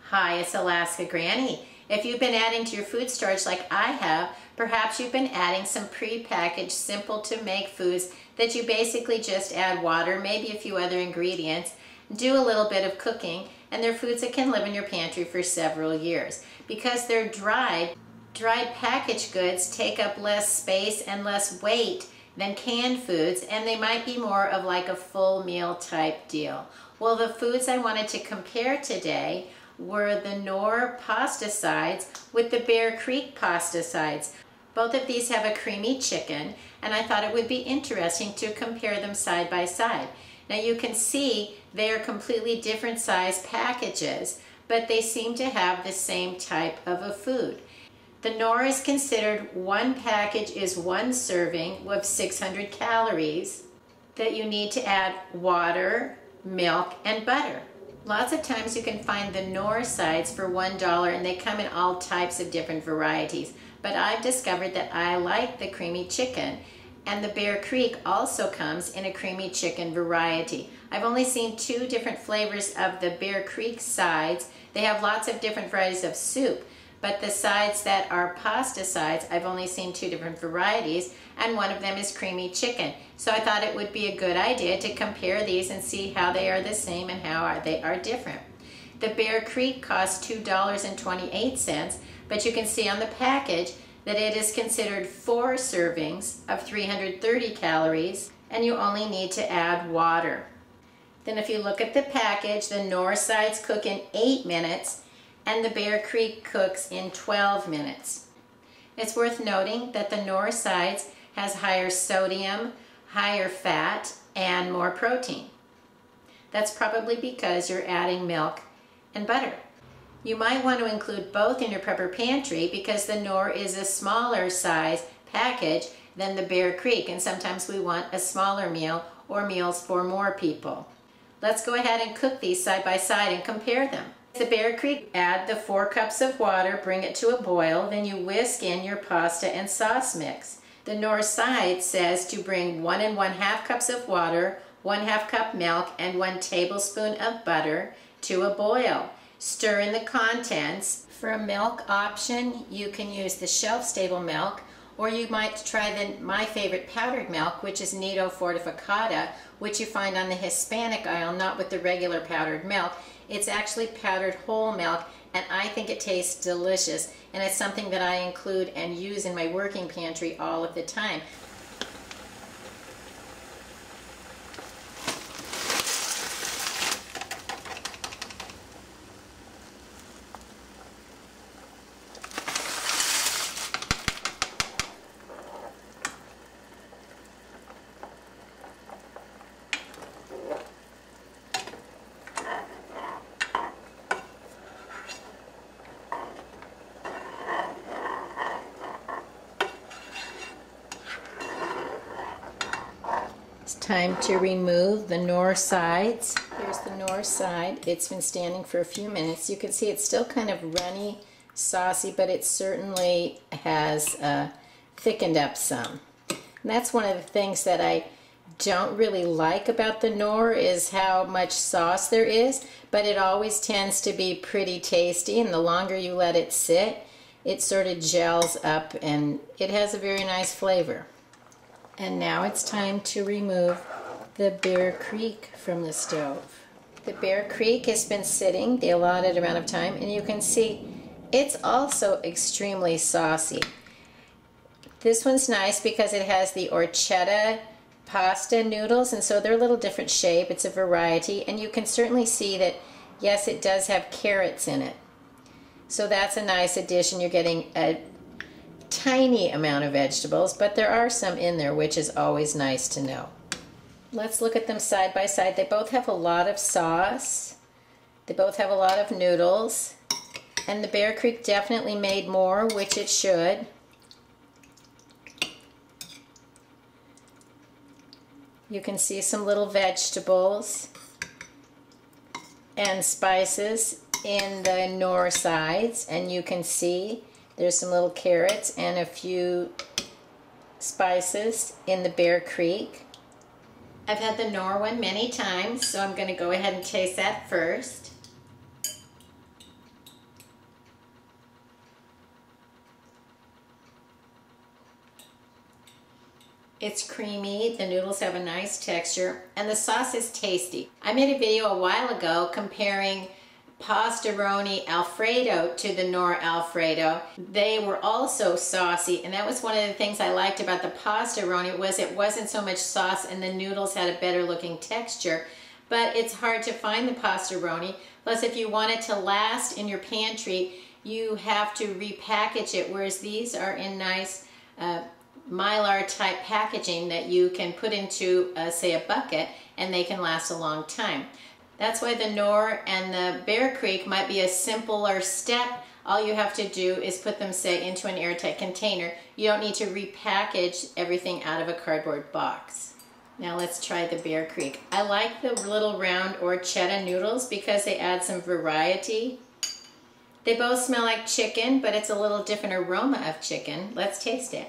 Hi, it's Alaska Granny. If you've been adding to your food storage like I have, perhaps you've been adding some pre-packaged, simple to make foods that you basically just add water, maybe a few other ingredients, do a little bit of cooking, and they're foods that can live in your pantry for several years. Because they're dried packaged goods take up less space and less weight than canned foods, and they might be more of like a full meal type deal. Well, the foods I wanted to compare today were the Knorr pasta sides with the Bear Creek pasta sides. Both of these have a creamy chicken, and I thought it would be interesting to compare them side by side. Now you can see they are completely different size packages, but they seem to have the same type of a food. The Knorr is considered one package is one serving with 600 calories that you need to add water, milk, and butter. Lots of times you can find the Knorr sides for $1 and they come in all types of different varieties. But I've discovered that I like the creamy chicken, and the Bear Creek also comes in a creamy chicken variety. I've only seen 2 different flavors of the Bear Creek sides. They have lots of different varieties of soup, but the sides that are pasta sides, I've only seen 2 different varieties, and one of them is creamy chicken. So I thought it would be a good idea to compare these and see how they are the same and how they are different. The Bear Creek costs $2.28, but you can see on the package that it is considered 4 servings of 330 calories, and you only need to add water. Then if you look at the package, the Knorr sides cook in 8 minutes, and the Bear Creek cooks in 12 minutes. It's worth noting that the Knorr sides has higher sodium, higher fat, and more protein. That's probably because you're adding milk and butter. You might want to include both in your prepper pantry because the Knorr is a smaller size package than the Bear Creek, and sometimes we want a smaller meal or meals for more people. Let's go ahead and cook these side by side and compare them. The Bear Creek, add the 4 cups of water, bring it to a boil, then you whisk in your pasta and sauce mix. The Knorr side says to bring 1 1/2 cups of water, 1/2 cup milk, and 1 tablespoon of butter to a boil. Stir in the contents. For a milk option, you can use the shelf-stable milk, or you might try my favorite powdered milk, which is Nido Fortificata, which you find on the Hispanic aisle, not with the regular powdered milk. It's actually powdered whole milk, and I think it tastes delicious, and it's something that I include and use in my working pantry all of the time. Time to remove the Knorr sides. Here's the Knorr side. It's been standing for a few minutes. You can see it's still kind of runny, saucy, but it certainly has thickened up some. And that's one of the things that I don't really like about the Knorr is how much sauce there is, but it always tends to be pretty tasty, and the longer you let it sit, it sort of gels up and it has a very nice flavor. And now it's time to remove the Bear Creek from the stove. The Bear Creek has been sitting the allotted amount of time, and you can see it's also extremely saucy. This one's nice because it has the orchetta pasta noodles, and so they're a little different shape. It's a variety, and you can certainly see that, yes, it does have carrots in it. So that's a nice addition. You're getting a tiny amount of vegetables, but there are some in there, which is always nice to know. Let's look at them side by side. They both have a lot of sauce. They both have a lot of noodles. And the Bear Creek definitely made more, which it should. You can see some little vegetables and spices in the Knorr sides, and you can see there's some little carrots and a few spices in the Bear Creek. I've had the Knorr one many times, so I'm going to go ahead and taste that first. It's creamy, the noodles have a nice texture, and the sauce is tasty. I made a video a while ago comparing Pastaroni Alfredo to the Knorr Alfredo. They were also saucy, and that was one of the things I liked about the Pastaroni, was it wasn't so much sauce and the noodles had a better looking texture. But it's hard to find the Pastaroni. Plus, if you want it to last in your pantry, you have to repackage it, whereas these are in nice Mylar type packaging that you can put into, say, a bucket, and they can last a long time. That's why the Knorr and the Bear Creek might be a simpler step. All you have to do is put them, say, into an airtight container. You don't need to repackage everything out of a cardboard box. Now let's try the Bear Creek. I like the little round horchata noodles because they add some variety. They both smell like chicken, but it's a little different aroma of chicken. Let's taste it.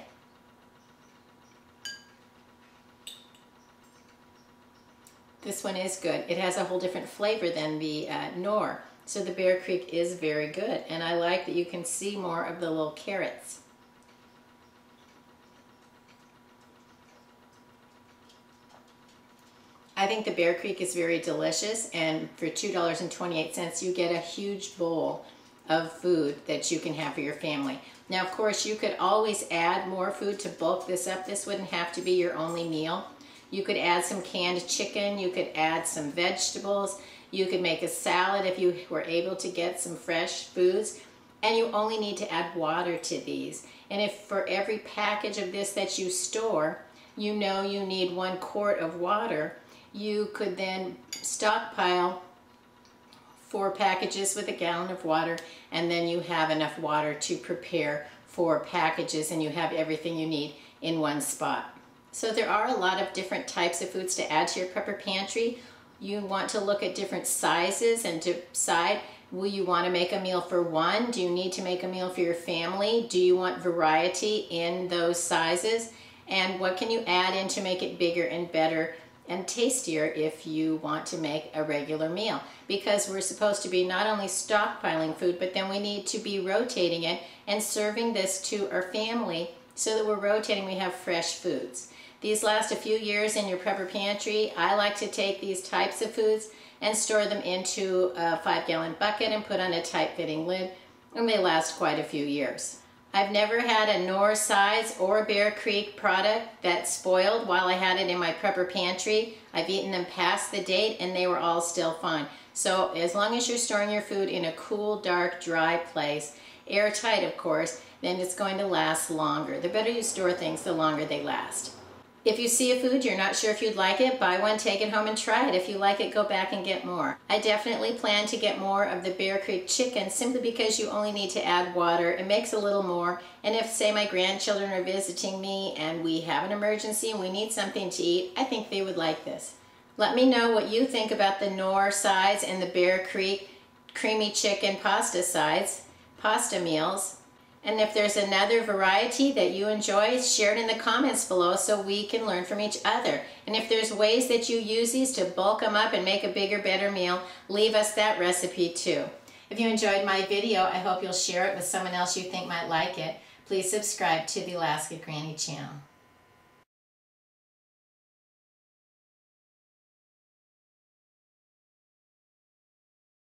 This one is good. It has a whole different flavor than the Knorr. So the Bear Creek is very good. And I like that you can see more of the little carrots. I think the Bear Creek is very delicious, and for $2.28 you get a huge bowl of food that you can have for your family. Now, of course, you could always add more food to bulk this up. This wouldn't have to be your only meal. You could add some canned chicken, you could add some vegetables, you could make a salad if you were able to get some fresh foods, and you only need to add water to these. And if for every package of this that you store, you know you need 1 quart of water, you could then stockpile 4 packages with a gallon of water, and then you have enough water to prepare 4 packages, and you have everything you need in one spot. So there are a lot of different types of foods to add to your prepper pantry. You want to look at different sizes and decide, will you want to make a meal for one? Do you need to make a meal for your family? Do you want variety in those sizes? And what can you add in to make it bigger and better and tastier if you want to make a regular meal? Because we're supposed to be not only stockpiling food, but then we need to be rotating it and serving this to our family so that we're rotating, we have fresh foods. These last a few years in your prepper pantry. I like to take these types of foods and store them into a 5-gallon bucket and put on a tight-fitting lid, and they last quite a few years. I've never had a Knorr size or a Bear Creek product that spoiled while I had it in my prepper pantry. I've eaten them past the date and they were all still fine. So as long as you're storing your food in a cool, dark, dry place, airtight of course, then it's going to last longer. The better you store things, the longer they last. If you see a food, you're not sure if you'd like it, buy one, take it home and try it. If you like it, go back and get more. I definitely plan to get more of the Bear Creek chicken simply because you only need to add water. It makes a little more. And if, say, my grandchildren are visiting me and we have an emergency and we need something to eat, I think they would like this. Let me know what you think about the Knorr sides and the Bear Creek creamy chicken pasta sides, pasta meals. And if there's another variety that you enjoy, share it in the comments below so we can learn from each other. And if there's ways that you use these to bulk them up and make a bigger, better meal, leave us that recipe too. If you enjoyed my video, I hope you'll share it with someone else you think might like it. Please subscribe to the Alaska Granny channel.